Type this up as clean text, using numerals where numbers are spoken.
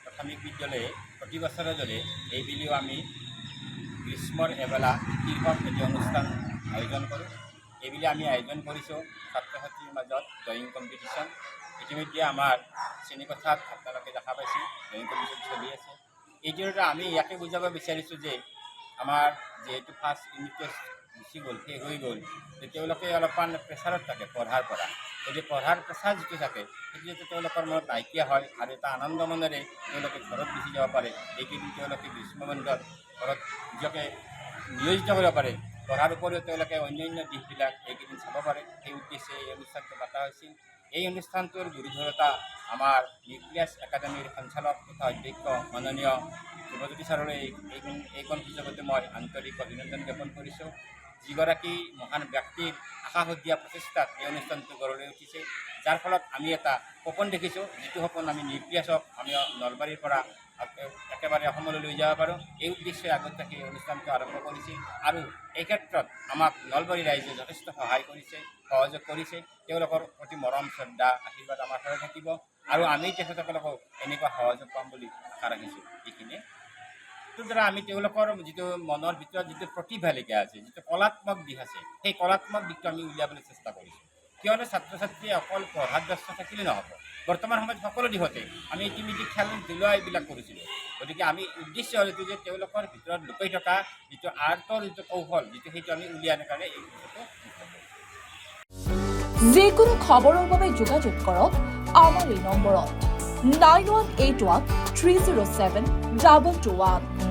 প্ৰাথমিক বিদ্যালয়ে প্ৰতি বছৰৰ দৰে এইবুলিও আমি গ্ৰীষ্মৰ এবেলা শীৰ্ষক এটি অনুষ্ঠান আয়োজন কৰোঁ। এইবুলি আমি আয়োজন কৰিছোঁ ছাত্ৰ ছাত্ৰীৰ মাজত ড্ৰয়িং কম্পিটিশ্যন। ইতিমধ্যে আমাৰ শ্ৰেণীকোঠাত আপোনালোকে দেখা পাইছে ড্ৰয়িং কম্পিটিশ্যন চলি আছে। এই জৰিয়তে আমি ইয়াকে বুজাব বিচাৰিছোঁ যে আমাৰ যিহেতু ফাৰ্ষ্ট ইউনিট টেষ্ট গুচি গ'ল, শেষ হৈ গ'ল, তেওঁলোকে অলপমান প্ৰেছাৰত থাকে পঢ়াৰ পৰা। যদি পঢ়াৰ প্ৰেছাৰ যিটো থাকে সেইটো যাতে তেওঁলোকৰ মনত নাইকিয়া হয় আৰু এটা আনন্দ মনেৰে তেওঁলোকে ঘৰত গুচি যাব পাৰে। এইকেইদিন তেওঁলোকে গ্ৰীষ্ম বন্ধত ঘৰত নিজকে নিয়োজিত কৰিব পাৰে। পঢ়াৰ উপৰিও তেওঁলোকে অন্যান্য দিশবিলাক এইকেইদিন চাব পাৰে। সেই উদ্দেশ্যে এই অনুষ্ঠানটো পতা হৈছিল। এই অনুষ্ঠানটোৰ গুৰুধৰতা আমাৰ নিউক্লিয়াছ একাডেমীৰ সঞ্চালক তথা অধ্যক্ষ মাননীয় ধ্ৰুৱজ্যোতি ছাৰলৈ এইখন সুযোগতে মই আন্তৰিক অভিনন্দন জ্ঞাপন কৰিছোঁ। যিগৰাকী মহান ব্যক্তিৰ আশাহত দিয়া প্ৰচেষ্টাত এই অনুষ্ঠানটো গঢ়লৈ উঠিছে, যাৰ ফলত আমি এটা সপোন দেখিছোঁ, যিটো সপোন আমি নিউক্লিয়াছক আমি নলবাৰীৰ পৰা একেবাৰে অসমলৈ লৈ যাব পাৰোঁ। এই উদ্দেশ্যে আগত ৰাখি এই অনুষ্ঠানটো আৰম্ভ কৰিছিল আৰু এই ক্ষেত্ৰত আমাক নলবাৰী ৰাইজে যথেষ্ট সহায় কৰিছে, সহযোগ কৰিছে। তেওঁলোকৰ প্ৰতি মৰম শ্ৰদ্ধা আশীৰ্বাদ আমাৰ হৈ থাকিব আৰু আমি তেখেতসকলকো এনেকুৱা সহযোগ পাম বুলি আশা ৰাখিছোঁ। এইখিনিয়ে তোৰ দ্বাৰা আমি তেওঁলোকৰ যিটো মনৰ ভিতৰত যিটো প্ৰতিভালিকা আছে, যিটো কলাত্মক দিশ আছে, সেই কলাত্মক দিশটো আমি উলিয়াবলৈ চেষ্টা কৰিছোঁ। কিয়নো ছাত্ৰ ছাত্ৰীয়ে অকল পঢ়াত ব্যস্ত থাকিলে নহ'ব। বৰ্তমান সময়ত সকলো দিশতে আমি ইতিমধ্যে খেল ধূলা এইবিলাক কৰিছিলোঁ। গতিকে আমি উদ্দেশ্য হ'ল এইটো যে তেওঁলোকৰ ভিতৰত লুকাই থকা যিটো আৰ্টৰ যিটো কৌশল, যিটো সেইটো আমি উলিয়াই আনাৰ কাৰণে এই বস্তুটো যিকোনো খবৰৰ বাবে যোগাযোগ কৰক আমাৰ এই নম্বৰত 9181 307 2221।